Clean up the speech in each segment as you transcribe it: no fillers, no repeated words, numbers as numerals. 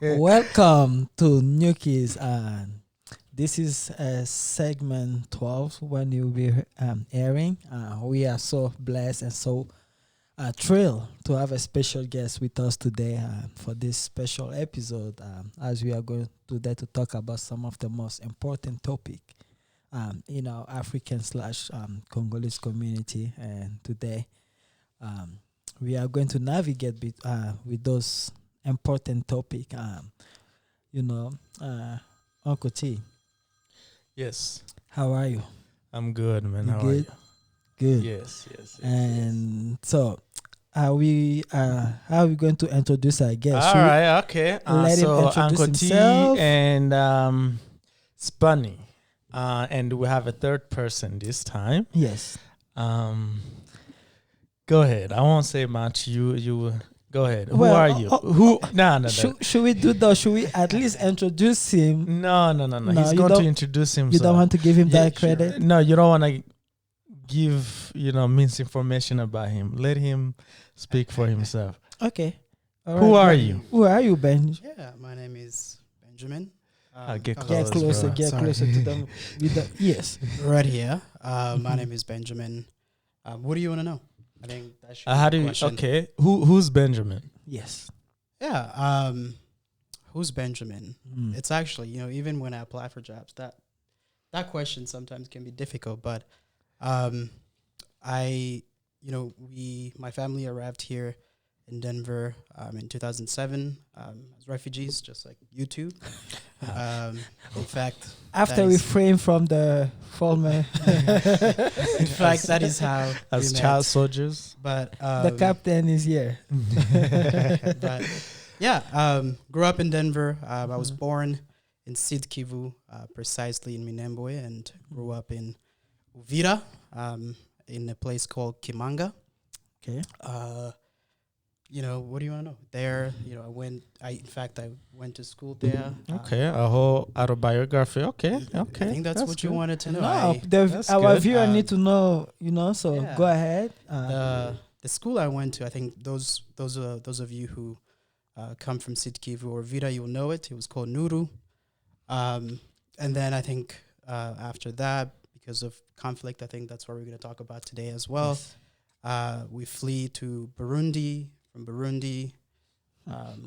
Welcome to Nyuki's. This is segment 12 when you'll be airing. We are so blessed and so thrilled to have a special guest with us today for this special episode, as we are going today to talk about some of the most important topic in our African slash Congolese community. And today we are going to navigate with those important topic. Uncle T, Yes, how are you? I'm good, man. You How good? are you? Good. Yes. And so, how are we going to introduce our guest? All Should we right, okay. let him So introduce Uncle himself? T and Spunny, and we have a third person this time. Yes. Go ahead. I won't say much. You go ahead. Who Well, are you? Who? No. Should we do that? Should we at least introduce him? No. No, He's you going to don't- introduce himself. You don't want to give him Yeah, that credit? No, you don't want to give misinformation about him. Let him speak for himself. Okay. All Who right. are you? Who are you, Ben? Yeah, my name is Benjamin. Get oh, Get Close, closer. bro. Get Sorry. closer to them. Yes. Right here. My name is Benjamin. What do you want to know? I think that should be How the do you? question. Okay. Who's Benjamin? Yes. Yeah. Who's Benjamin? Mm. It's actually, even when I apply for jobs, that question sometimes can be difficult. But my family arrived here in Denver in 2007 as refugees, just like you two. In fact, After that we is- frame from the former, in fact, that is how As we met. child soldiers. But the captain is here. but yeah, grew up in Denver. I was born in Sud Kivu, precisely in Minembwe, and grew up in Uvira, in a place called Kimanga. Okay. What do you want to know? There, I went to school there. Okay, a whole autobiography. Okay. I think that's what you good. wanted to know. No, That's our good. viewer Um, need to know, so yeah. go ahead. The school I went to, I think those of you who come from Sud Kivu or Vira, you'll know it. It was called Nuru. And then I think after that, because of conflict, I think that's what we're going to talk about today as well. Yes. We flee to Burundi. From Burundi,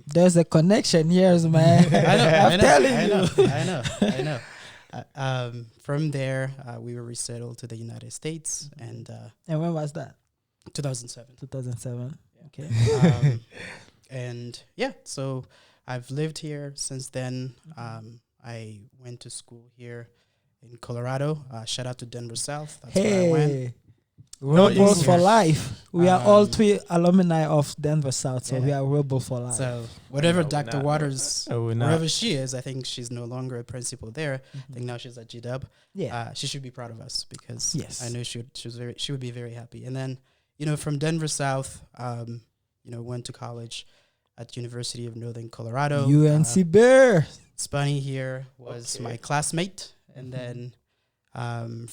There's a connection here, man. I'm telling you. I know. From there, we were resettled to the United States, and And when was that? 2007. 2007. Okay. And yeah, so I've lived here since then. I went to school here in Colorado. Shout out to Denver South. That's where I went. Hey, Rebels easy. for life. We are all Um, three alumni of Denver South, so yeah. we are Rebel for life. So whatever No, we're Dr. not. Waters, We're not. wherever she is, I think she's no longer a principal there. I think now she's at GW. Yeah. She should be proud of us because Yes. I know she would be very happy. And then from Denver South, went to college at University of Northern Colorado. UNC Bear. Spunny here was Okay. my classmate, and then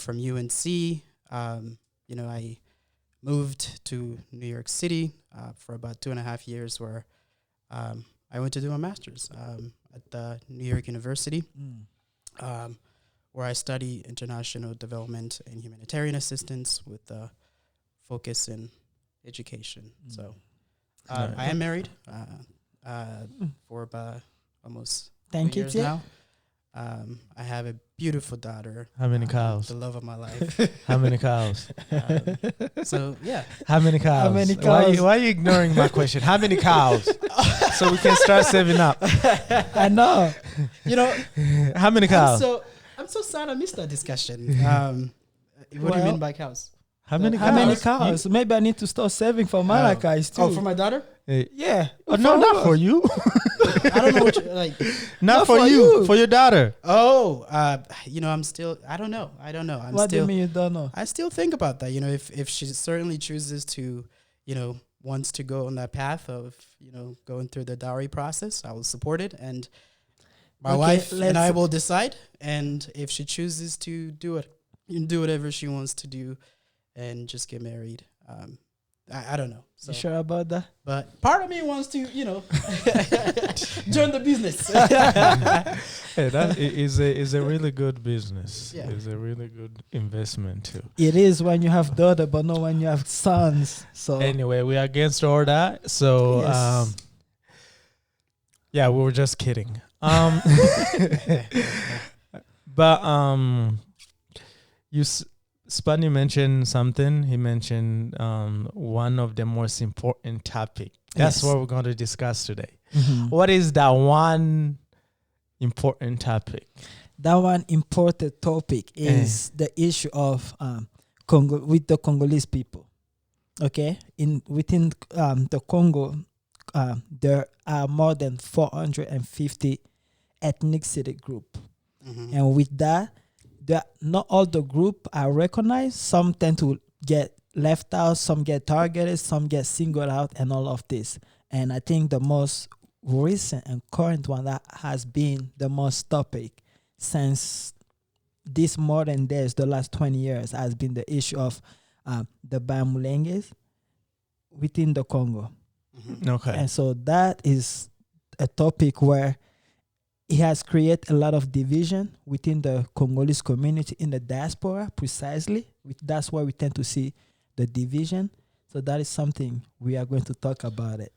from UNC, I moved to New York City for about 2.5 years, where I went to do my master's at the New York University, where I study international development and humanitarian assistance with a focus in education. So Right. I am married for about almost Thank 2 you, years Tia. now. I have a beautiful daughter. How many cows? The love of my life. How many cows? So yeah, How many cows? many Why cows? are you ignoring my question? How many cows? So we can start saving up. I know. How many cows? I'm so sad I missed that discussion. What do you Well, mean by cows? How many How many cows? cows? Maybe I need to start saving for Malachi's too. Oh, for my daughter? yeah. Oh, no, not for you. I don't know what you like. Not for you. For your daughter. Oh, I'm still. I don't know. I'm What do you still. mean you don't know? I still think about that. If she certainly chooses to, wants to go on that path of, going through the dowry process, I will support it. And my Okay, wife and I let's- will decide. And if she chooses to do it, do whatever she wants to do and just get married, I don't know. So, You sure about that? but part of me wants to, join the business. Hey, is a really good business. Yeah. It's a really good investment too. It is when you have daughter, but not when you have sons. So Anyway, we are against all that. So Yes. yeah, we were just kidding. But Spani mentioned something. He mentioned one of the most important topic. That's Yes. what we're going to discuss today. Mhm. What is that one important topic? That one important topic is the issue of Congo with the Congolese people. Okay, within the Congo, there are more than 450 ethnicity group, Mhm. and with that, not all the group are recognized. Some tend to get left out, some get targeted, some get singled out, and all of this. And I think the most recent and current one that has been the most topic since this modern days, the last 20 years, has been the issue of the Bamulenges within the Congo. Mhm. Okay. And so that is a topic where it has created a lot of division within the Congolese community in the diaspora, precisely. That's why we tend to see the division. So that is something we are going to talk about it.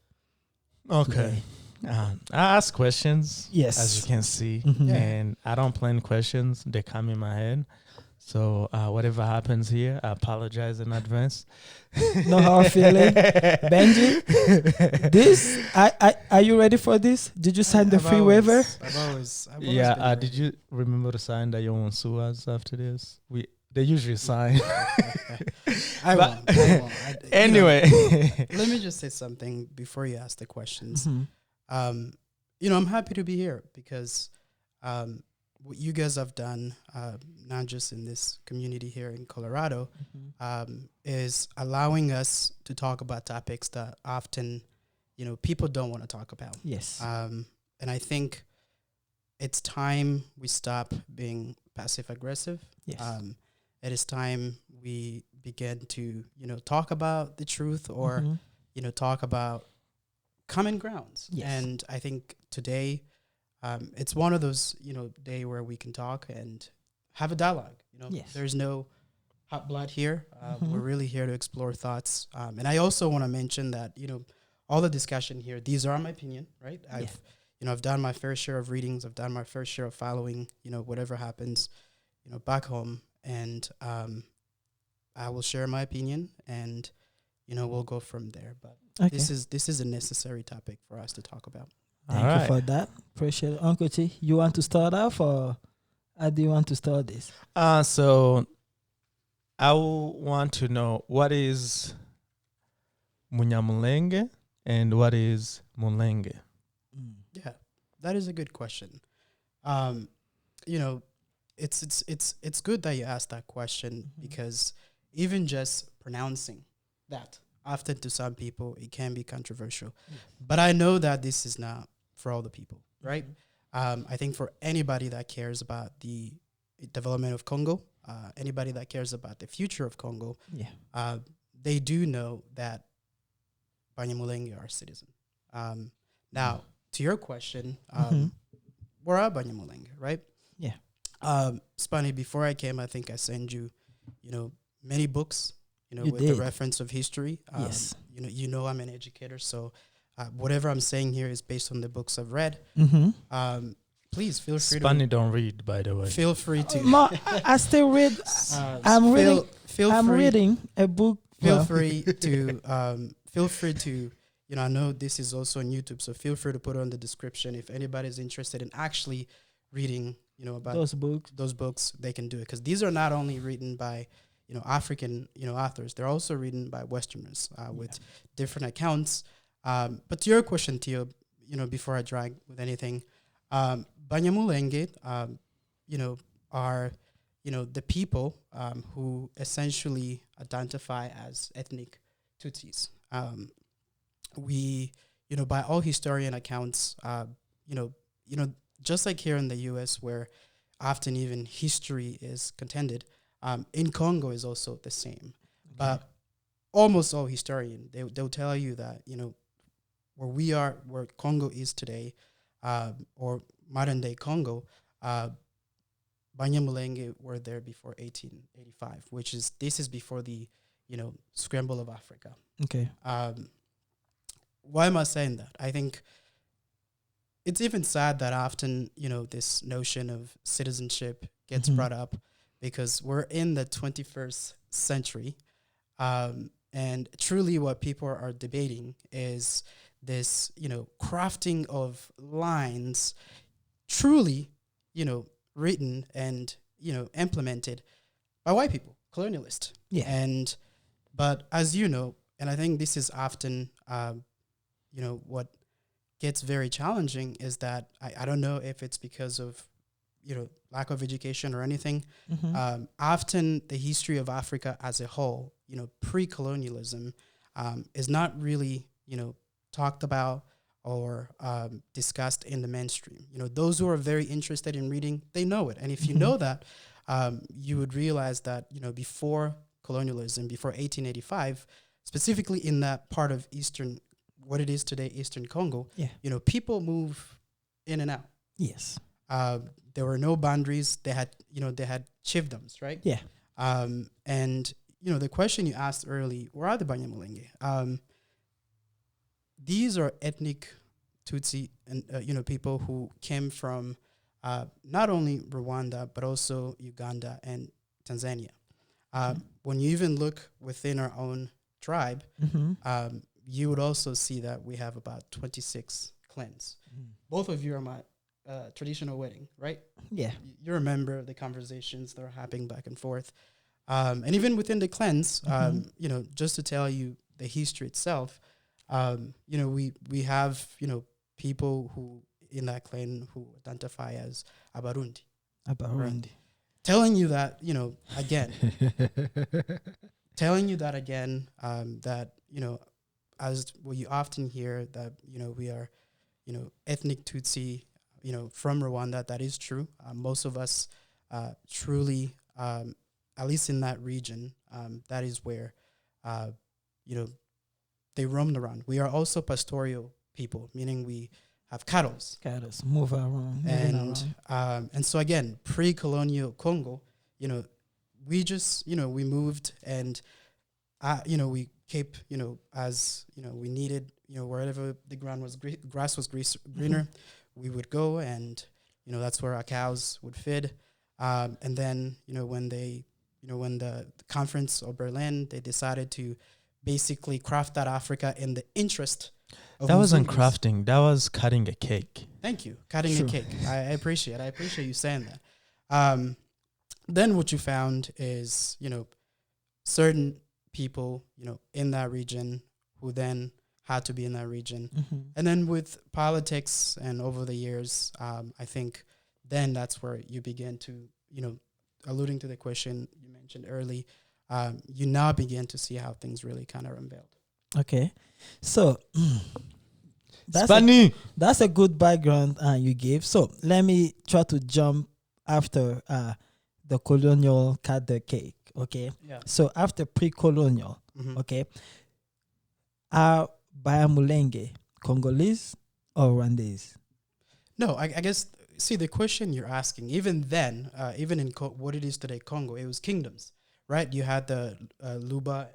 Okay. today. I ask questions, Yes. as you can see, Mhm. Yeah. and I don't plan questions. They come in my head. So whatever happens here, I apologize in advance. No hard feeling. Benji, are you ready for this? Did you sign the I've free always- waiver? I've always Yeah. been Did ready. you remember to sign that you won't sue us after this? They usually sign. I But- won't. I- Anyway. let me just say something before you ask the questions. Mhm. I'm happy to be here because what you guys have done, not just in this community here in Colorado, is allowing us to talk about topics that often, people don't want to talk about. Yes. And I think it's time we stop being passive aggressive. Yes. It is time we begin to, talk about the truth or, Mhm. talk about common grounds. Yes. And I think today, it's one of those, day where we can talk and have a dialogue. Yes. There's no hot blood here. Mhm. We're really here to explore thoughts. And I also want to mention that, all the discussion here, these are my opinion, right? I've done my fair share of readings. I've done my fair share of following, whatever happens, back home. And I will share my opinion and, we'll go from there. But Okay. this is a necessary topic for us to talk about. Thank you for that. Appreciate it. Uncle T, you want to start off or how do you want to start this? So I will want to know what is Munyamulenge and what is Mulenge. Yeah, that is a good question. It's good that you asked that question because even just pronouncing that, often to some people, it can be controversial. But I know that this is not for all the people, right? I think for anybody that cares about the development of Congo, anybody that cares about the future of Congo, Yeah. they do know that Banyamulenge are citizen. Now, to your question, where are Banyamulenge, right? Yeah. Spani, before I came, I think I sent you, many books, You with did. the reference of history. Yes. I'm an educator, so whatever I'm saying here is based on the books I've read. Please feel free Spani don't read, by the way. feel free to I still read. I'm reading. Feel I'm free, reading a book. Feel well, free to I know this is also on YouTube, so feel free to put on the description if anybody's interested in actually reading, about those books. they can do it because these are not only written by African authors, they're also written by Westerners with different accounts. But to your question, Tio, before I drag with anything, Banyamulenge, are the people who essentially identify as ethnic Tutsis. We, by all historian accounts, just like here in the U.S., where often even history is contended, in Congo is also the same. But almost all historian, they'll tell you that, you know, where we are, where Congo is today, or modern day Congo, Banyamulenge were there before 1885, this is before the, you know, scramble of Africa. Okay. Why am I saying that? I think it's even sad that often, you know, this notion of citizenship gets brought up because we're in the 21st century. And truly what people are debating is this, you know, crafting of lines truly, you know, written and, you know, implemented by white people, colonialists. Yeah. But as you know, and I think this is often, you know, what gets very challenging is that I don't know if it's because of, you know, lack of education or anything. Often the history of Africa as a whole, you know, pre-colonialism, is not really, you know, talked about or discussed in the mainstream. You know, those who are very interested in reading, they know it. And if you know that, you would realize that, you know, before colonialism, before 1885, specifically in that part of what it is today, Eastern Congo, you know, people move in and out. Yes. There were no boundaries. They had chiefdoms, right? Yeah. And, you know, the question you asked early, where are the Banyamulenge? These are ethnic Tutsi and, you know, people who came from not only Rwanda, but also Uganda and Tanzania. When you even look within our own tribe, you would also see that we have about 26 clans. Both of you are my traditional wedding, right? Yeah. You remember the conversations that are happening back and forth. And even within the clans, you know, just to tell you the history itself, you know, we have, you know, people who in that clan who identify as Abarundi. Abarundi. Telling you that, you know, again, that, you know, as what you often hear that, you know, we are, you know, ethnic Tutsi, you know, from Rwanda. That is true. Most of us truly, at least in that region, that is where, you know, they roamed around. We are also pastoral people, meaning we have cattle. Move around. And so again, pre-colonial Congo, you know, we just, you know, we moved and, you know, we kept, you know, as, you know, we needed, you know, wherever the ground was, grass was greener, we would go and, you know, that's where our cows would feed. And then, you know, when the conference of Berlin, they decided to basically craft that Africa in the interest of that wasn't Mzungus. crafting, that was cutting a cake. Thank you. Cutting a cake. I appreciate you saying that. Then what you found is, you know, certain people, you know, in that region who then had to be in that region. And then with politics and over the years, I think then that's where you begin to, you know, alluding to the question you mentioned early, you now begin to see how things really kind of unveiled. Okay. So that's a good background you gave. So let me try to jump after the colonial cut the cake. Okay. Yeah. So after pre-colonial, okay, are Banyamulenge Congolese or Rwandese? No, I guess, see, the question you're asking, even then, even in what it is today, Congo, it was kingdoms, right? You had the Luba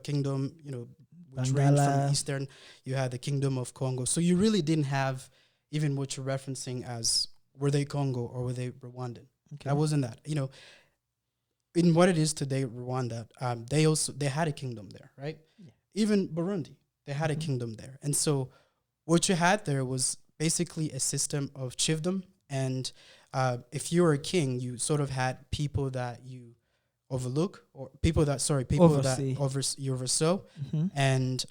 kingdom, you know, which ranged from eastern. You had the kingdom of Congo. So you really didn't have even what you're referencing as were they Congo or were they Rwandan. Okay. That wasn't that. You know, in what it is today, Rwanda, they had a kingdom there, right? Yeah. Even Burundi, they had a kingdom there. And so what you had there was basically a system of chiefdom. And if you were a king, you sort of had people that you overlook, or you oversaw. And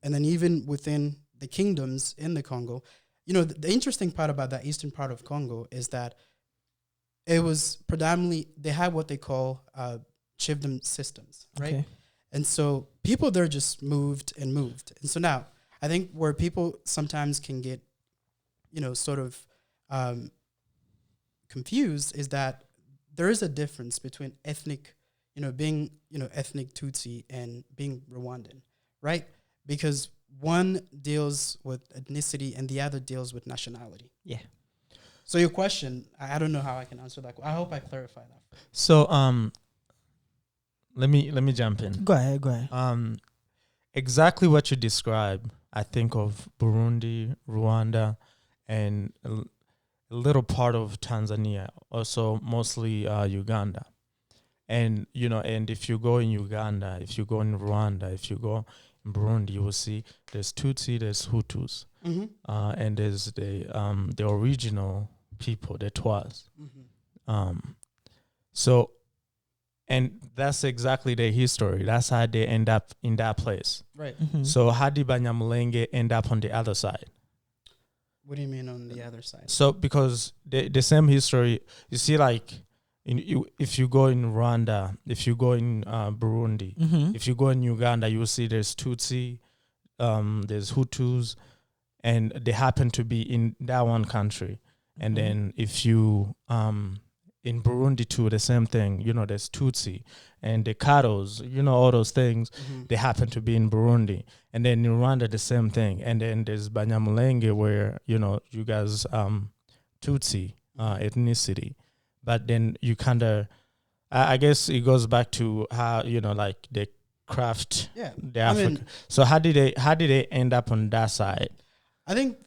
then even within the kingdoms in the Congo, you know, the interesting part about that eastern part of Congo is that it was predominantly, they had what they call chiefdom systems, right? Okay. And so people there just moved. And so now I think where people sometimes can get, you know, sort of confused is that there is a difference between ethnic being, ethnic Tutsi and being Rwandan, right? Because one deals with ethnicity and the other deals with nationality. Yeah. So your question, I don't know how I can answer that. I hope I clarify that. So let me jump in. Go ahead. Exactly what you described, I think of Burundi, Rwanda, and a little part of Tanzania, also mostly Uganda. And, and if you go in Uganda, if you go in Rwanda, if you go in Burundi, you will see there's Tutsi, there's Hutus, and there's the original people, the Twas. So, and that's exactly their history. That's how they end up in that place. Right. So how did Banyamulenge end up on the other side? What do you mean on the other side? So because the same history, you see, like if you go in Rwanda, if you go in Burundi, if you go in Uganda, you will see there's Tutsi, there's Hutus, and they happen to be in that one country. And then if you in Burundi too, the same thing. There's Tutsi and the Kados, all those things. They happen to be in Burundi. And then in Rwanda, the same thing. And then there's Banyamulenge, where you guys Tutsi ethnicity. But then you kind of, I guess it goes back to how like they craft the Africa. So how did they end up on that side? I think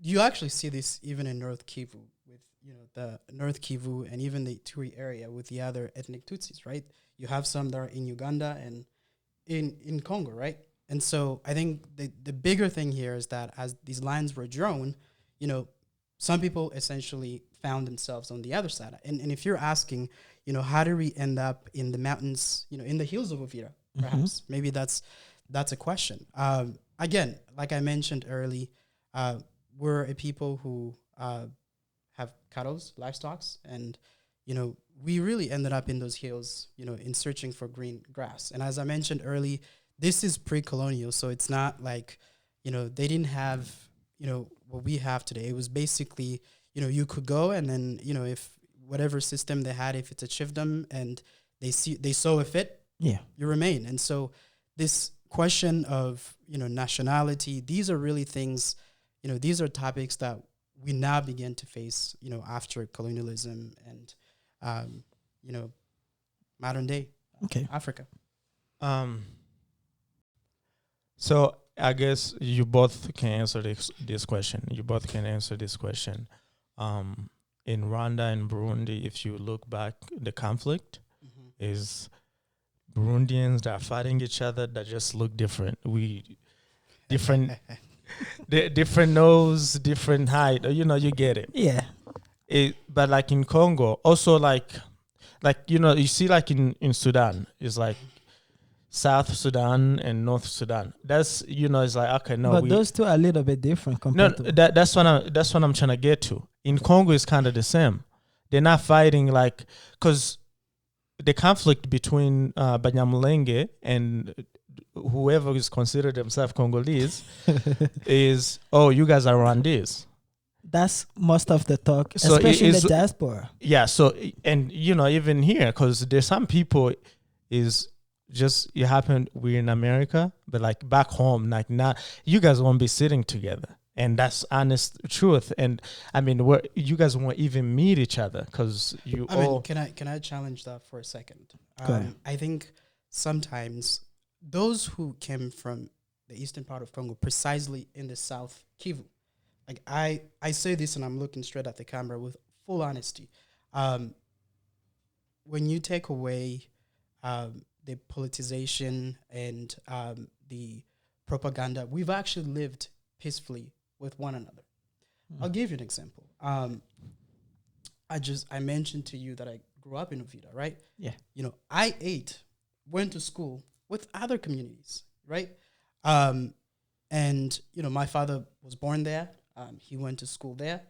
you actually see this even in North Kivu with the North Kivu and even the Ituri area with the other ethnic Tutsis, right? You have some that are in Uganda and in Congo, right? And so I think the bigger thing here is that as these lines were drawn, some people essentially found themselves on the other side. And if you're asking, how do we end up in the mountains, in the hills of Uvira, perhaps, maybe that's a question. Again, like I mentioned early, we're a people who have cattle, livestock, and we really ended up in those hills, in searching for green grass. And as I mentioned early, this is pre-colonial, so it's not like they didn't have what we have today. It was basically you could go and then if whatever system they had, if it's a chiefdom and they saw a fit, you remain. And so this question of nationality, these are really things, these are topics that we now begin to face, after colonialism and, modern day Africa. So I guess you both can answer this question. You both can answer this question. In Rwanda and Burundi, if you look back, the conflict is Burundians that are fighting each other that just look different. Different nose, different height. You get it. Yeah. But like in Congo, also like you see like in Sudan, it's like South Sudan and North Sudan. That's it's like okay, no. But those two are a little bit different compared to that's what I'm trying to get to. In Congo, it's kind of the same. They're not fighting like because the conflict between Banyamulenge and whoever is considered themselves Congolese is you guys are Rwandese. That's most of the talk, So especially in the diaspora. Yeah. So and even here, because there's some people is just we're in America, but like back home, like not you guys won't be sitting together. And that's honest truth. And I mean, you guys won't even meet each other because you. Can I challenge that for a second? I think sometimes those who came from the eastern part of Congo, precisely in the South Kivu, like I say this, and I'm looking straight at the camera with full honesty. When you take away the politicization and the propaganda, we've actually lived peacefully with one another. I'll give you an example. I mentioned to you that I grew up in Uvira, right? Yeah. I went to school with other communities, right? And my father was born there. He went to school there.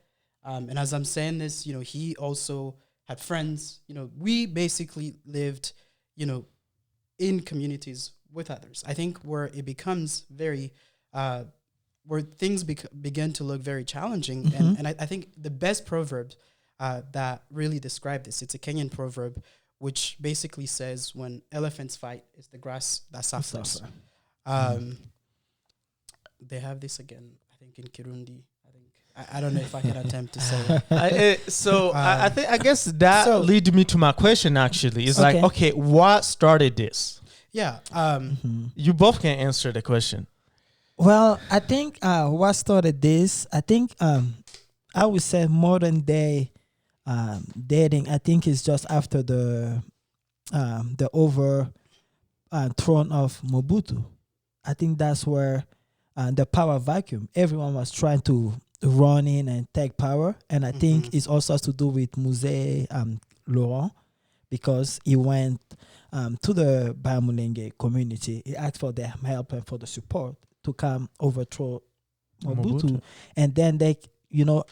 And as I'm saying this, he also had friends. We basically lived, in communities with others. I think where it becomes very where things begin to look very challenging. And I think the best proverb that really described this, it's a Kenyan proverb which basically says when elephants fight, it's the grass that suffers. Suffer. They have this again, I think in Kirundi. I don't know if I can attempt to say it. I guess that lead me to my question. Actually, it's like, okay, what started this? Yeah, you both can answer the question. Well, I think what started this, I think I would say modern day dating. I think is just after the over throne of Mobutu. I think that's where the power vacuum. Everyone was trying to run in and take power, and I think it's also has to do with Musée Laurent, because he went to the Banyamulenge community. He asked for their help and for the support to come overthrow Mobutu. And then they,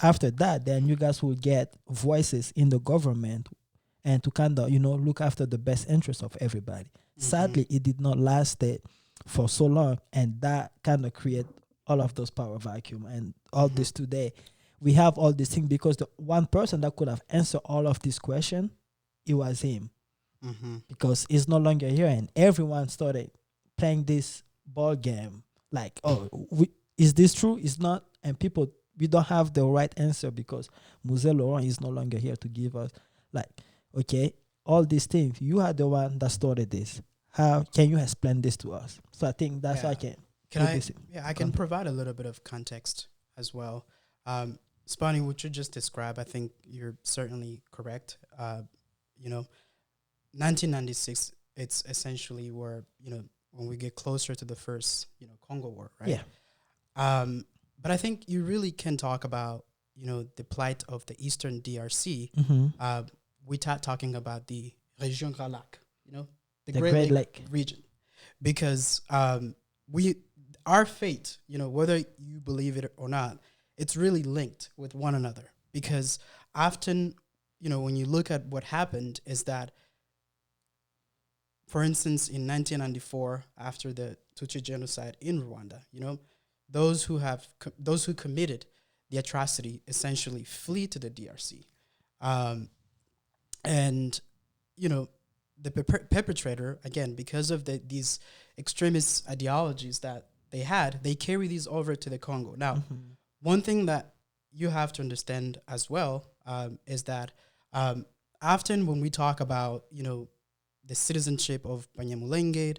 after that, then you guys will get voices in the government and to kind of, look after the best interest of everybody. Sadly, it did not last for so long, and that kind of create all of those power vacuum and all this today. We have all these things because the one person that could have answered all of these questions, it was him. Because he's no longer here, and everyone started playing this ball game. Like, is this true? It's not. And people, we don't have the right answer because Musée Laurent is no longer here to give us, like, okay, all these things. You are the one that started this. How can you explain this to us? So I think that's why I can. I can provide a little bit of context as well. Spani, what you just described, I think you're certainly correct. 1996, it's essentially where, when we get closer to the first, Congo War, right? Yeah. But I think you really can talk about, the plight of the Eastern DRC. Without talking about the Région Grand Lac, the Great Lake region, because our fate, whether you believe it or not, it's really linked with one another. Because often, when you look at what happened, is that, for instance, in 1994, after the Tutsi genocide in Rwanda, those who committed the atrocity essentially flee to the DRC, and the perpetrator, again, because of these extremist ideologies that they carry these over to the Congo. Now, one thing that you have to understand as well is that often when we talk about the citizenship of Banyamulenge,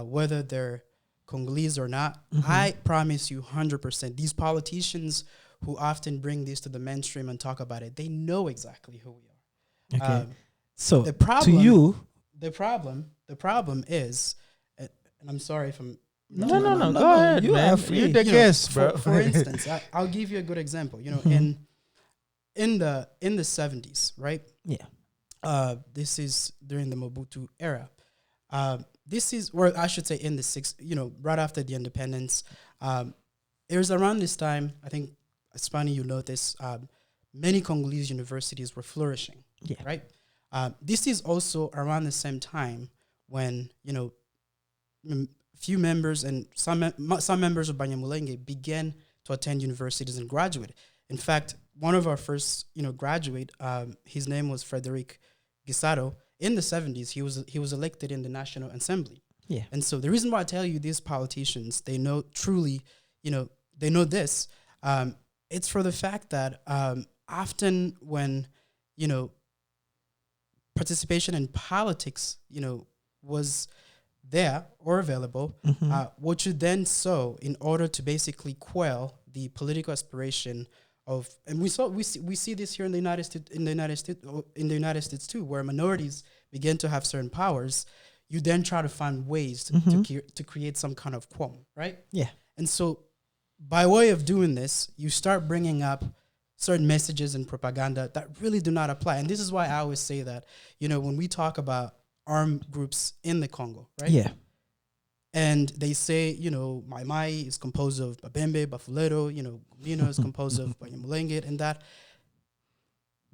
whether they're Congolese or not, I promise you 100%, these politicians who often bring this to the mainstream and talk about it, they know exactly who we are. Okay. So the problem, to you, the problem is, and I'm sorry if I'm no, go ahead, you man. are free. You're the guest, bro. For instance, I'll give you a good example. In the 70s, right? Yeah. This is during the Mobutu era. This is, or I should say, in the right after the independence. It was around this time, I think, Spani, you notice, many Congolese universities were flourishing. Yeah. Right. This is also around the same time when few members and some members of Banyamulenge began to attend universities and graduate. In fact, one of our first graduate, his name was Frederic Gisaro. In the 70s, he was elected in the National Assembly. Yeah. And so the reason why I tell you these politicians, they know truly, they know this. It's for the fact that often when participation in politics, was there or available, what you then saw in order to basically quell the political aspiration of, and we see this here in the United States too, where minorities begin to have certain powers. You then try to find ways to create some kind of quorum, right? Yeah. And so, by way of doing this, you start bringing up certain messages and propaganda that really do not apply. And this is why I always say that, when we talk about armed groups in the Congo, right? Yeah. And they say, Mai Mai is composed of Babembe, Bafulero, Gumino is composed of Banyamulenge, and that.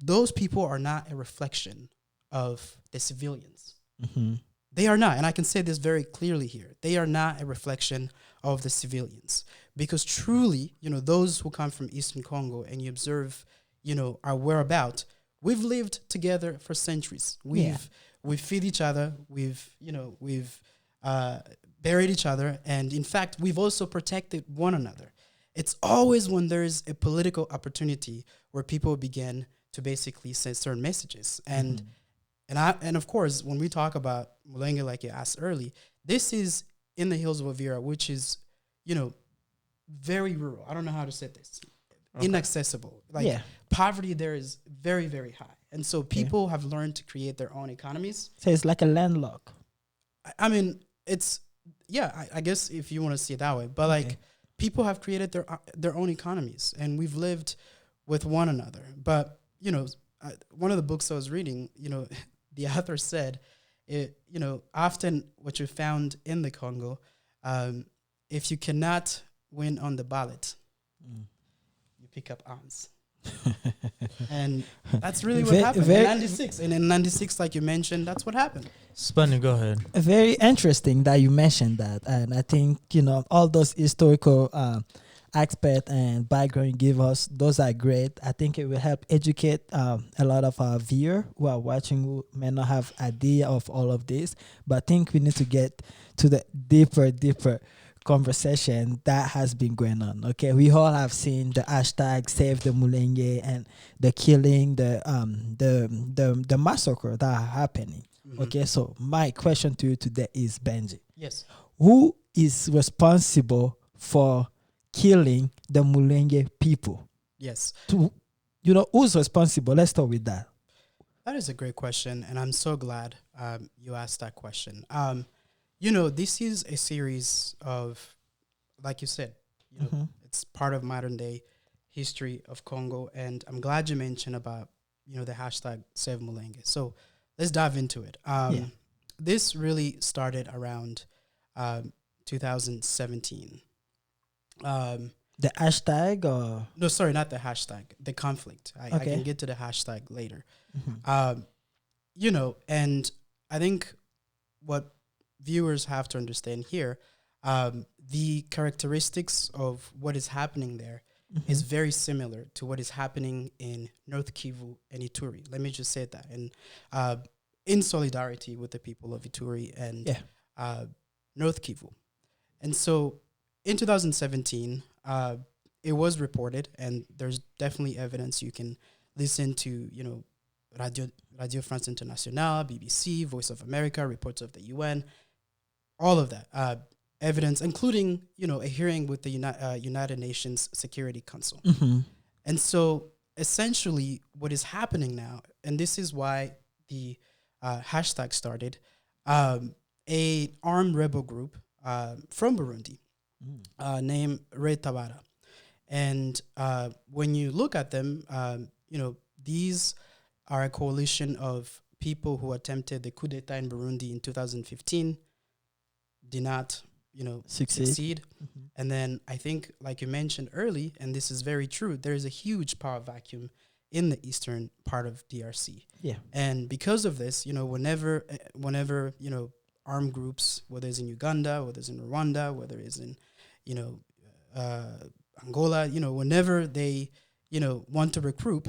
Those people are not a reflection of the civilians. They are not. And I can say this very clearly here. They are not a reflection of the civilians. Because truly, those who come from Eastern Congo and you observe, our whereabouts, we've lived together for centuries. we feed each other. We've buried each other, and in fact, we've also protected one another. It's always when there's a political opportunity where people begin to basically send certain messages. And of course, when we talk about Mulenge, like you asked early, this is in the hills of Uvira, which is, very rural. I don't know how to say this. Okay. Inaccessible. Poverty there is very, very high. And so people have learned to create their own economies. So it's like a landlock. I mean, it's, I guess if you want to see it that way. But people have created their own economies, and we've lived with one another. But, one of the books I was reading, the author said, often what you found in the Congo, if you cannot win on the ballot, you pick up arms. And that's really what happened in 96. And in 96, like you mentioned, that's what happened. Spani, go ahead. Very interesting that you mentioned that. And I think, all those historical aspect and background you give us, those are great. I think it will help educate a lot of our viewers who are watching who may not have idea of all of this. But I think we need to get to the deeper conversation that has been going on. Okay, we all have seen the hashtag Save the Mulenge and the killing, the massacre that are happening. Mm-hmm. Okay, so my question to you today is, Benji. Yes. Who is responsible for killing the Mulenge people? Yes. Who's responsible? Let's start with that. That is a great question, and I'm so glad you asked that question. This is a series of, like you said, it's part of modern day history of Congo, and I'm glad you mentioned about, the hashtag Save Mulenge. So let's dive into it. This really started around 2017. The hashtag or? No, sorry, not the hashtag, the conflict. I can get to the hashtag later. Mm-hmm. And I think what viewers have to understand here, the characteristics of what is happening there is very similar to what is happening in North Kivu and Ituri. Let me just say that. And in solidarity with the people of Ituri and North Kivu. And so in 2017, it was reported, and there's definitely evidence. You can listen to, Radio France Internationale, BBC, Voice of America, reports of the UN, all of that evidence, including, a hearing with the United Nations Security Council. Mm-hmm. And so essentially what is happening now, and this is why the hashtag started, a armed rebel group from Burundi named Red Tabara. And when you look at them, these are a coalition of people who attempted the coup d'etat in Burundi in 2015, did not, succeed. Mm-hmm. And then I think, like you mentioned early, and this is very true, there is a huge power vacuum in the eastern part of DRC. Yeah. And because of this, whenever armed groups, whether it's in Uganda, whether it's in Rwanda, whether it's in, Angola, whenever they, want to recruit,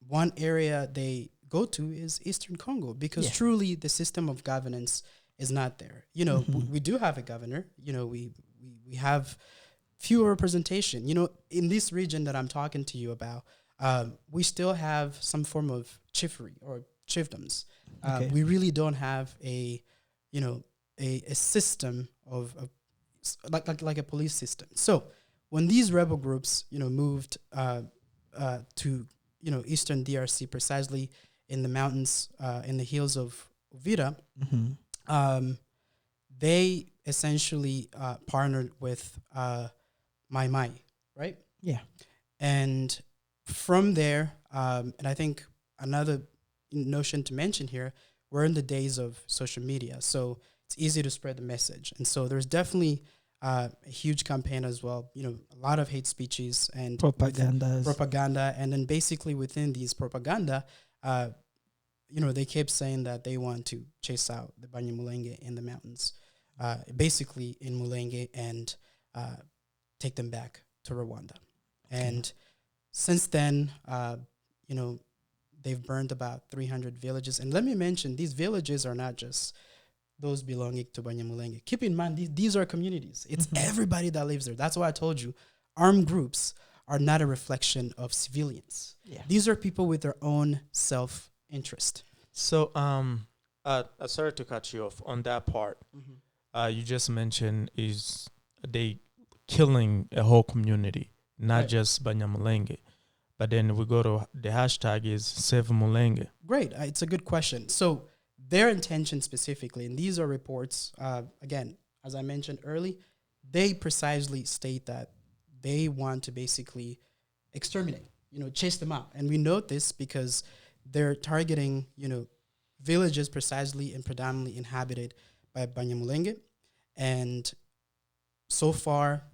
one area they go to is Eastern Congo, because truly the system of governance is not there. We do have a governor, we have fewer representation. In this region that I'm talking to you about, we still have some form of chiefry or chiefdoms. We really don't have a system of like a police system. So when these rebel groups, moved to, Eastern DRC, precisely in the mountains, in the hills of Uvira, they essentially partnered with Mai Mai, right? Yeah. And from there, and I think another notion to mention here, we're in the days of social media, so it's easy to spread the message. And so there's definitely a huge campaign as well, a lot of hate speeches and propaganda. And then basically within these propaganda, they kept saying that they want to chase out the Banyamulenge in the mountains, basically in Mulenge, and take them back to Rwanda. And since then, they've burned about 300 villages. And let me mention, these villages are not just those belonging to Banyamulenge. Keep in mind, these are communities. It's everybody that lives there. That's why I told you, armed groups are not a reflection of civilians. Yeah. These are people with their own self-interest. So, sorry to cut you off on that part. You just mentioned is they killing a whole community, not Right. just Banyamulenge. But then we go to the hashtag is Save Mulenge. Great. It's a good question. So their intention specifically, and these are reports, again, as I mentioned early, they precisely state that they want to basically exterminate, chase them out. And we note this because they're targeting, villages precisely and predominantly inhabited by Banyamulenge. And so far,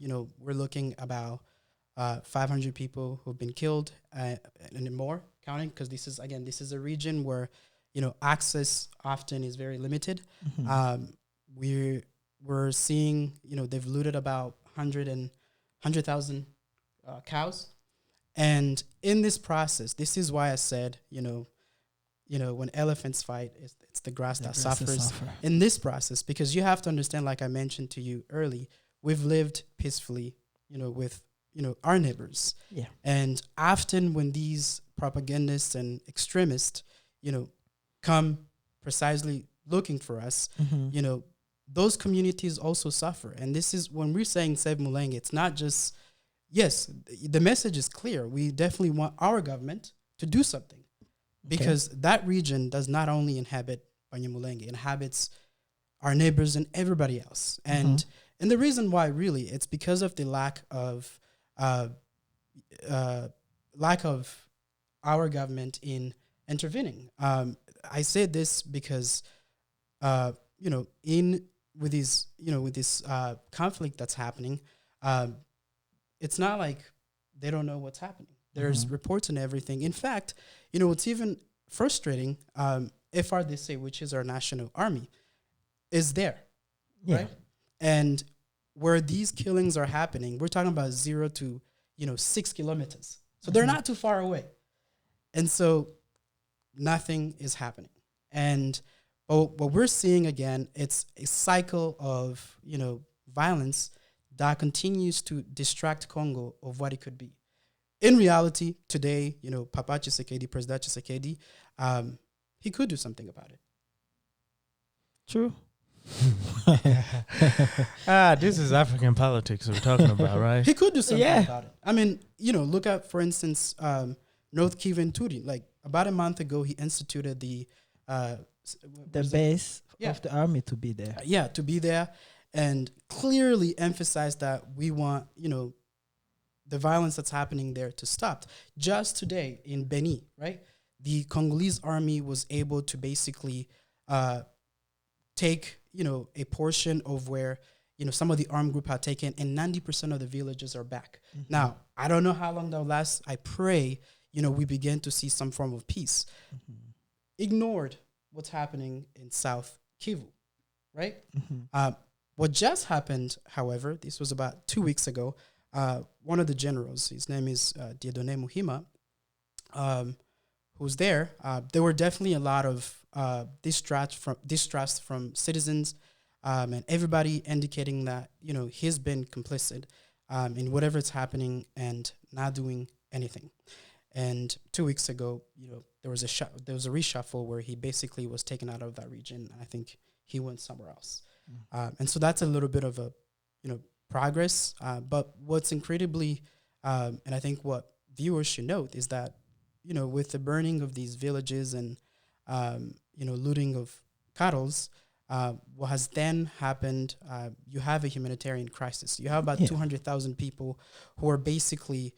we're looking about 500 people who've been killed and more counting, because this is a region where access often is very limited. We're seeing they've looted about 100,000 cows, and in this process, this is why I said when elephants fight, it's the grass that suffers in this process, because you have to understand, like I mentioned to you early, we've lived peacefully with our neighbors. Yeah. And often when these propagandists and extremists, come precisely looking for us, those communities also suffer. And this is when we're saying Save Mulenge, it's not just, yes, the message is clear. We definitely want our government to do something, because that region does not only inhabit Banyamulenge, it inhabits our neighbors and everybody else. And the reason why, really, it's because of the lack of our government in intervening. I say this because, with this conflict that's happening, it's not like they don't know what's happening. There's reports and everything. In fact, what's even frustrating, FRDC, which is our national army, is there, right? And where these killings are happening, we're talking about 0 to 6 kilometers. So they're not too far away. And so nothing is happening. And what we're seeing, again, it's a cycle of violence that continues to distract Congo of what it could be. In reality, today, Papa Tshisekedi, President Tshisekedi, he could do something about it. True. This is African politics we're talking about, right? He could do something about it. I mean, look at, for instance, North Kivu and Turi. Like about a month ago, he instituted the base of the army to be there. To be there, and clearly emphasize that we want, the violence that's happening there to stop. Just today in Beni, right, the Congolese army was able to basically take, a portion of where, some of the armed group had taken, and 90% of the villages are back. Now, I don't know how long that'll last. I pray, we begin to see some form of peace. Ignored what's happening in South Kivu, right? What just happened, however, this was about 2 weeks ago, one of the generals, his name is Dieudonné Muhima, who's there. There were definitely a lot of distrust from citizens, and everybody indicating that he's been complicit in whatever's happening and not doing anything. And 2 weeks ago, there was a reshuffle where he basically was taken out of that region. I think he went somewhere else, and so that's a little bit of a progress. But what's incredibly, and I think what viewers should note is that with the burning of these villages and looting of cattle, what has then happened, you have a humanitarian crisis. You have about 200,000 people who are basically,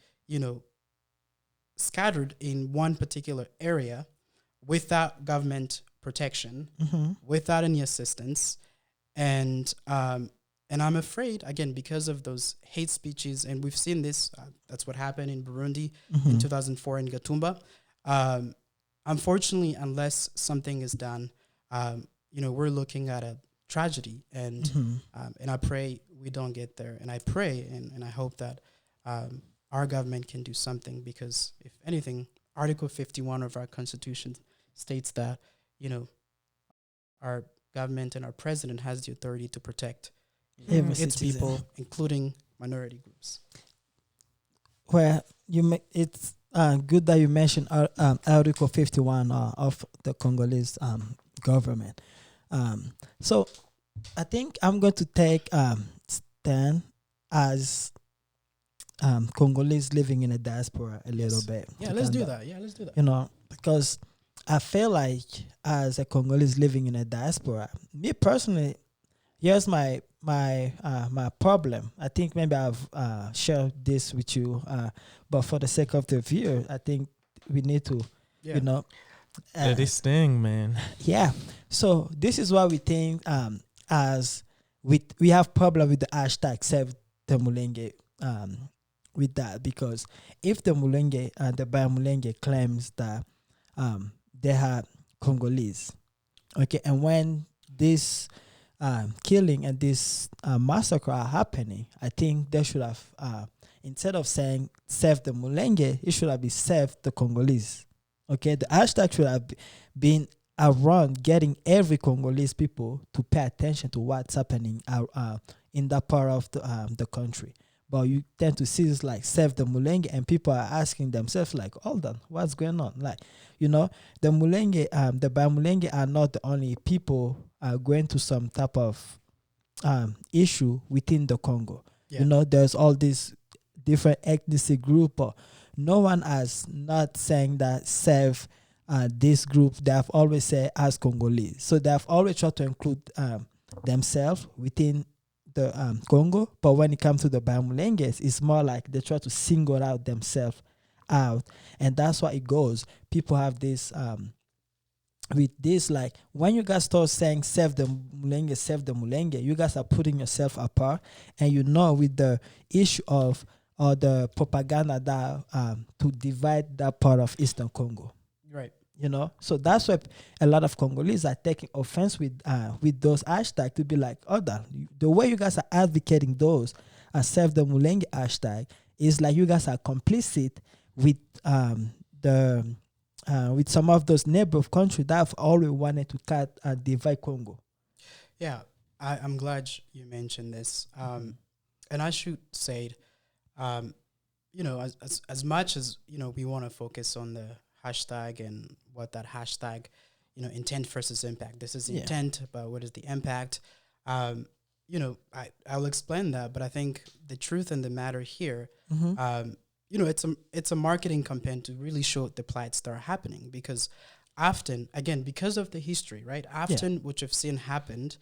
scattered in one particular area without government protection, without any assistance. And I'm afraid, again, because of those hate speeches, and we've seen this, that's what happened in Burundi in 2004 in Gatumba. Unfortunately, unless something is done, we're looking at a tragedy, and I pray we don't get there. And I pray and I hope that our government can do something, because if anything, Article 51 of our Constitution states that, you know, our government and our president has the authority to protect Every its citizen. people, including minority groups. Well, it's good that you mentioned Article 51 of the Congolese government. So I think I'm going to take stand as Congolese living in a diaspora a little bit. Yeah, to let's do kinda, that. Yeah, let's do that. You know, because I feel like as a Congolese living in a diaspora, me personally, here's my problem. I think maybe I've shared this with you, but for the sake of the viewer, I think we need to, Yeah. you know, This thing, man. yeah. So this is why we think as we have problem with the hashtag Save the Mulenge with that, because if the Mulenge the Banyamulenge claims that they are Congolese, okay, and when this killing and this massacre are happening, I think they should have instead of saying save the Mulenge, it should have been save the Congolese. Okay, the hashtag should have been around getting every Congolese people to pay attention to what's happening in that part of the country. But you tend to see it's like save the Mulenge, and people are asking themselves like, hold on, what's going on? Like, you know, the Mulenge, the Banyamulenge are not the only people going to some type of issue within the Congo. Yeah. You know, there's all these different ethnic group. No one has not saying that save this group. They have always said as Congolese. So they have always tried to include themselves within the Congo. But when it comes to the Banyamulenge, it's more like they try to single out themselves out. And that's why it goes. People have this with this, like when you guys start saying save the Mulenge, you guys are putting yourself apart. And you know, with the issue of or the propaganda that to divide that part of Eastern Congo. Right. You know, so that's why a lot of Congolese are taking offense with those hashtags, to be like, oh, the way you guys are advocating those save the Mulenge hashtag is like you guys are complicit with with some of those neighbor countries that have always wanted to cut divide Congo. Yeah, I'm glad you mentioned this. And I should say, you know, as much as, you know, we want to focus on the hashtag and what that hashtag, you know, intent versus impact. This is intent, but what is the impact? You know, I'll explain that, but I think the truth and the matter here, you know, it's a marketing campaign to really show the plights that are happening, because often, again, because of the history, right? Often what you've seen happened,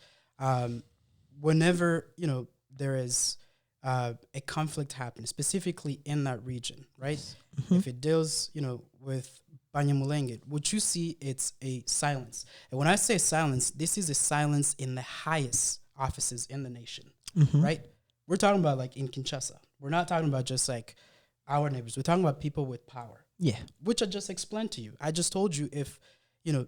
whenever, you know, there is a conflict happening, specifically in that region, right? If it deals, you know, with Banyamulenge, what you see, it's a silence. And when I say silence, this is a silence in the highest offices in the nation, right? We're talking about like in Kinshasa. We're not talking about just like our neighbors. We're talking about people with power. Yeah. Which I just explained to you. I just told you, if, you know,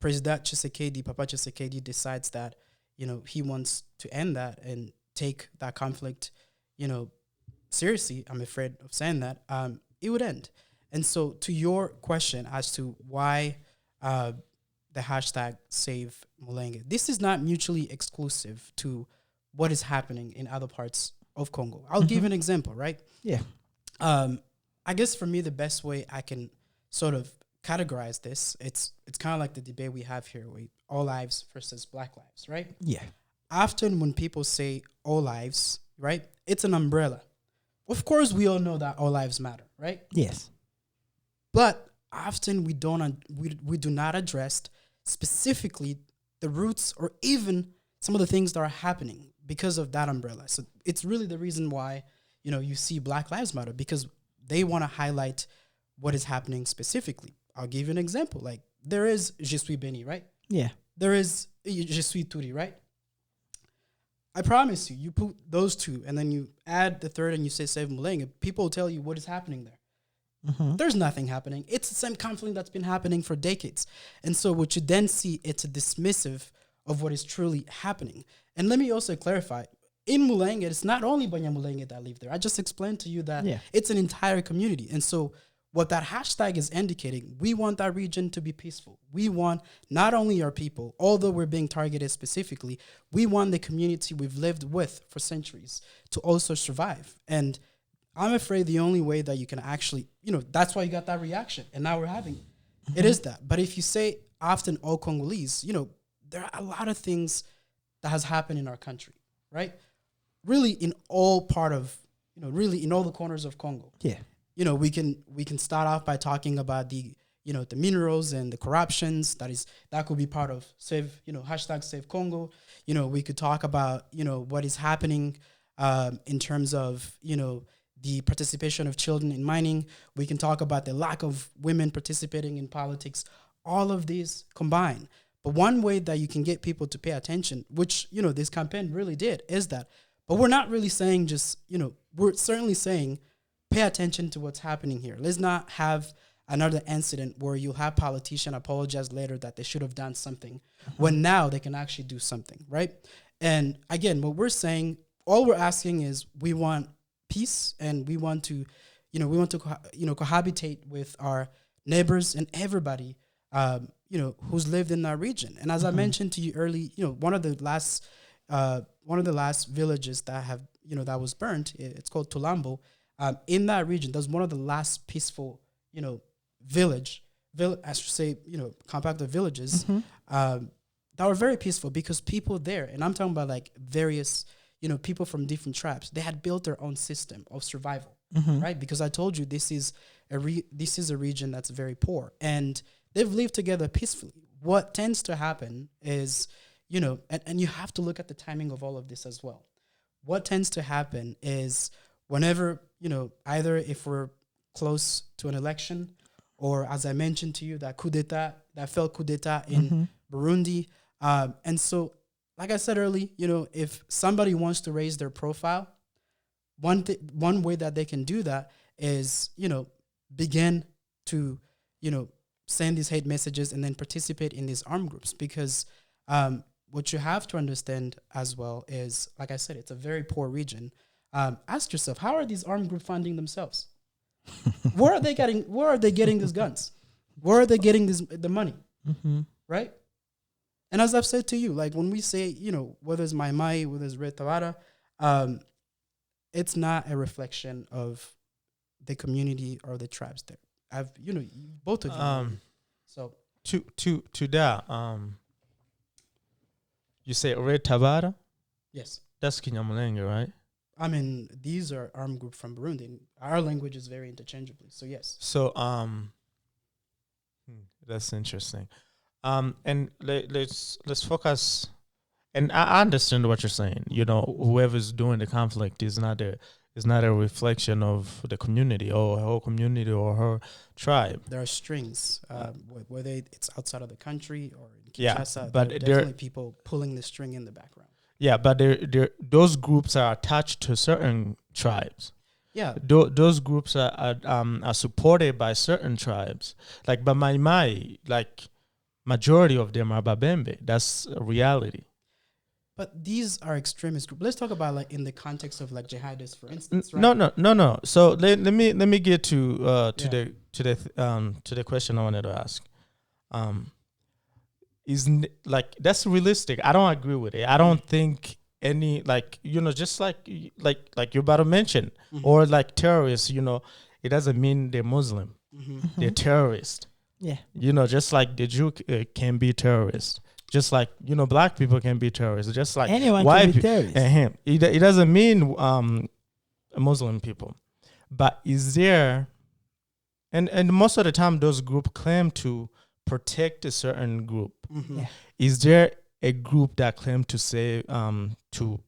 President Tshisekedi, Papa Tshisekedi decides that, you know, he wants to end that and take that conflict, you know, seriously, I'm afraid of saying that, it would end. And so to your question as to why the hashtag Save Mulenge, this is not mutually exclusive to what is happening in other parts of Congo. I'll give an example, right? Yeah. I guess for me, the best way I can sort of categorize this, it's kind of like the debate we have here with all lives versus black lives, right? Yeah. Often when people say all lives, right, it's an umbrella. Of course, we all know that all lives matter, right? Yes. But often we do not address specifically the roots or even some of the things that are happening because of that umbrella. So it's really the reason why, you know, you see Black Lives Matter, because they want to highlight what is happening specifically. I'll give you an example. Like, there is Je suis Beni, right? Yeah. There is Je suis Turi, right? I promise you, you put those two and then you add the third and you say Save Mulenge, people will tell you what is happening there. There's nothing happening. It's the same conflict that's been happening for decades. And so what you then see, it's a dismissive of what is truly happening. And let me also clarify, in Mulenge, it's not only Banyamulenge that live there. I just explained to you that it's an entire community. And so what that hashtag is indicating, we want that region to be peaceful. We want not only our people, although we're being targeted specifically, we want the community we've lived with for centuries to also survive. And I'm afraid the only way that you can actually, that's why you got that reaction. And now we're having it. It is that. But if you say often all Congolese, there are a lot of things that has happened in our country, right? Really in all part of, really in all the corners of Congo. Yeah. We can start off by talking about the minerals and the corruptions that could be part of hashtag Save Congo. We could talk about what is happening in terms of the participation of children in mining. We can talk about the lack of women participating in politics. All of these combined. But one way that you can get people to pay attention, which this campaign really did, is that. But we're not really saying just we're certainly saying, pay attention to what's happening here. Let's not have another incident where you'll have politicians apologize later that they should have done something when now they can actually do something, right? And again, what we're saying, all we're asking is we want peace and we want to, cohabitate with our neighbors and everybody, who's lived in that region. And as I mentioned to you early, one of the last villages that have, that was burnt, it's called Tulambo. In that region, that's one of the last peaceful, compacted villages that were very peaceful because people there, and I'm talking about like various, people from different tribes, they had built their own system of survival, right? Because I told you this is a region that's very poor, and they've lived together peacefully. What tends to happen is, and you have to look at the timing of all of this as well. What tends to happen is whenever, either if we're close to an election or, as I mentioned to you, that failed coup d'etat in Burundi. And so, like I said earlier, if somebody wants to raise their profile, one way that they can do that is, begin to, send these hate messages and then participate in these armed groups. Because what you have to understand as well is, like I said, it's a very poor region. Ask yourself, how are these armed groups funding themselves? Where are they getting these guns? Where are they getting the money? Right? And as I've said to you, like when we say, whether it's Mai Mai, whether it's Red Tabara, it's not a reflection of the community or the tribes there. Both of you. So to that, you say Red Tabara? Yes. That's Kinyamulenge, right? I mean, these are armed group from Burundi. Our language is very interchangeably. So yes. So that's interesting. And let's focus. And I understand what you're saying. Whoever's doing the conflict is not a reflection of the community or her whole community or her tribe. There are strings, whether it's outside of the country or in Kinshasa. But there are definitely people pulling the string in the background. Yeah, but those groups are attached to certain tribes. Yeah, those groups are supported by certain tribes. Like Bamaimai, like majority of them are Babembe. That's a reality. But these are extremist groups. Let's talk about like in the context of like jihadists, for instance. Right? No. So let me get to the question I wanted to ask. Isn't like that's realistic? I don't agree with it. I don't think any just like you're about to mention or like terrorists. It doesn't mean they're Muslim. They're terrorists. Yeah. Just like the Jew can be terrorist. Just like, black people can be terrorists. Just like anyone white can be terrorists. It doesn't mean Muslim people. But is there, and most of the time those groups claim to protect a certain group. Yeah. Is there a group that claim to say, to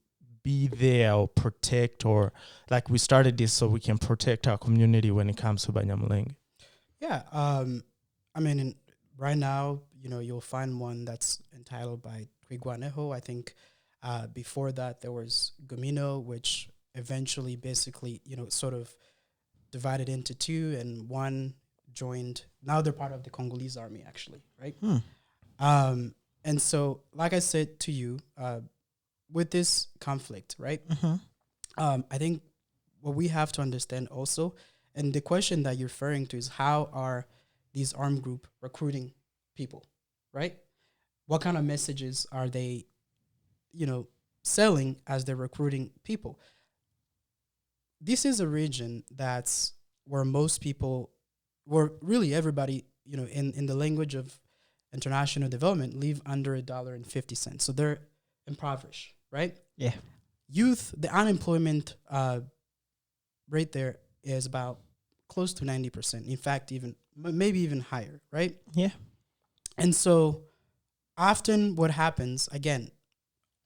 be there or protect, or like we started this so we can protect our community when it comes to Banyamulenge? Yeah. I mean, right now, you'll find one that's entitled by Twigwaneho. I think before that there was Gomino, which eventually basically, sort of divided into two, and one joined. Now they're part of the Congolese army, actually, right? And so, like I said to you, with this conflict, right? I think what we have to understand also And the question that you're referring to is, how are these armed group recruiting people, right? What kind of messages are they, selling as they're recruiting people? This is a region that's where most people, where really everybody, in the language of international development, live under $1.50. So they're impoverished, right? Yeah. Youth, the unemployment rate there is about close to 90%. In fact, maybe even higher, right? Yeah. And so often what happens, again,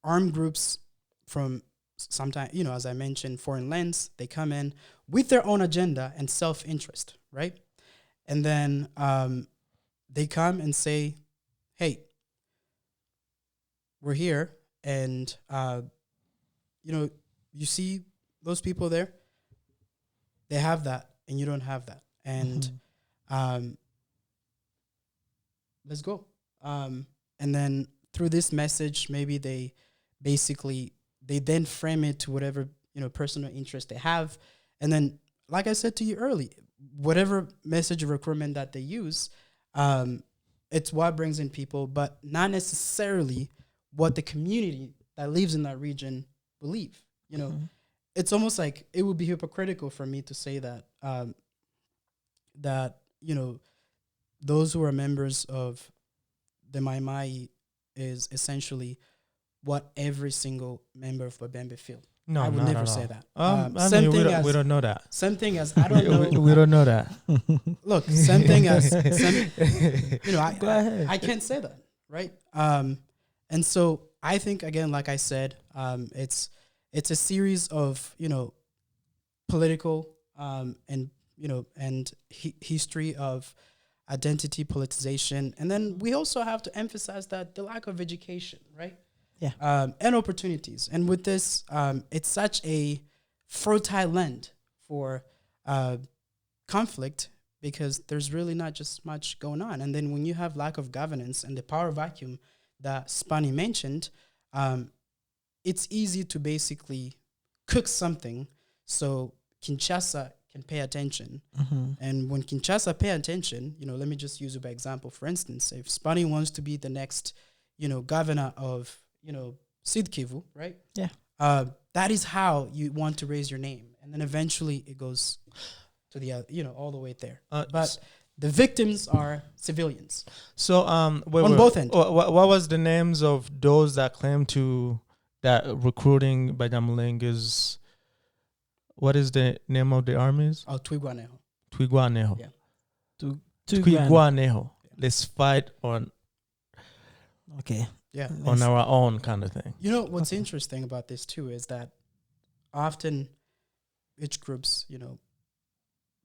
armed groups from sometimes, as I mentioned, foreign lands, they come in with their own agenda and self-interest, right? And then they come and say, hey, we're here, and, you see those people there? They have that, and you don't have that. And let's go. And then through this message, maybe they then frame it to whatever, personal interest they have. And then, like I said to you earlier, whatever message of recruitment that they use, it's what brings in people, but not necessarily what the community that lives in that region believe. It's almost like it would be hypocritical for me to say that, those who are members of the Mai Mai is essentially what every single member of Babembe feel. No, I would not never at say all. that. We don't know that. Same thing as, I don't know. We don't know that. Look, same thing as, Go ahead. I can't say that, right? And so I think, again, like I said, it's a series of, political and history of identity politicization. And then we also have to emphasize that the lack of education, right? Yeah. And opportunities. And with this, it's such a fertile land for conflict, because there's really not just much going on. And then when you have lack of governance and the power vacuum that Spani mentioned, it's easy to basically cook something so Kinshasa can pay attention. And when Kinshasa pay attention, let me just use it by example. For instance, if Spani wants to be the next, governor of, Sud Kivu, right? Yeah. That is how you want to raise your name. And then eventually it goes to the, all the way there. But the victims are civilians. So, on both ends. What was the names of those that claim to that recruiting Banyamulenge? What is the name of the armies? Oh, Twigwaneho. Twigwaneho. Yeah. Twigwaneho. Let's fight on. Okay. Yeah. On our own kind of thing. What's interesting about this too is that often each groups,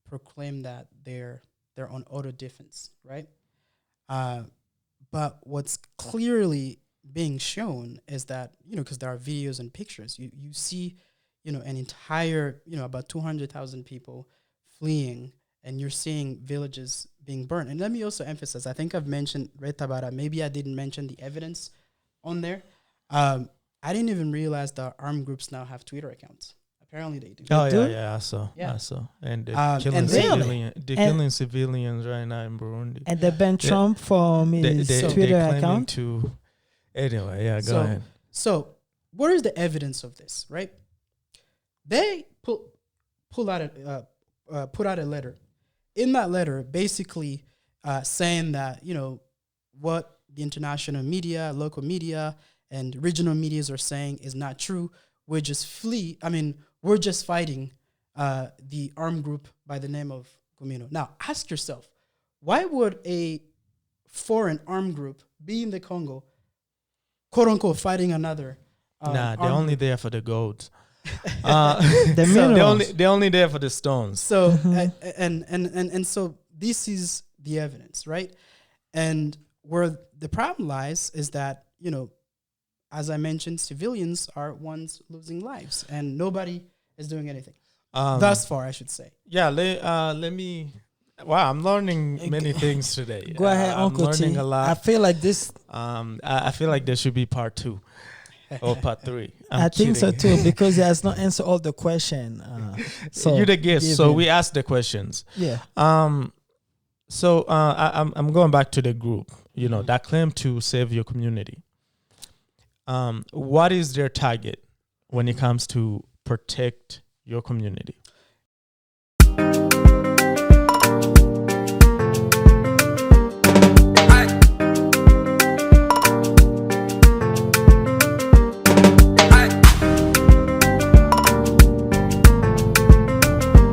proclaim that they're on auto defense, right? But what's clearly being shown is that, because there are videos and pictures, you see, an entire, about 200,000 people fleeing, and you're seeing villages being burned. And let me also emphasize, I think I've mentioned Red Tabara. Maybe I didn't mention the evidence on there. I didn't even realize that armed groups now have Twitter accounts. Apparently they do. Oh, do? I saw. And and killing civilians right now in Burundi. And they banned Trump from his Twitter account. Anyway, go ahead. So, what is the evidence of this, right? They put out a letter. In that letter, basically saying that, what the international media, local media, and regional medias are saying is not true. We're just fighting the armed group by the name of Gumino. Now, ask yourself, why would a foreign armed group be in the Congo, quote unquote, fighting another? They're only there for the gold. They're only there for the stones. So and so this is the evidence, right? And where the problem lies is that, as I mentioned, civilians are ones losing lives, and nobody is doing anything thus far, I should say. Yeah, let me. Wow, I'm learning many things today. Go ahead, Uncle I'm learning T. a lot. I feel like this. I feel like there should be part 2 or part 3. I think so too, because he has not answered all the question. So you're the guest, so given. we ask the questions. Yeah. So I'm going back to the group, Mhm. that claim to save your community. What is their target when it comes to protect your community?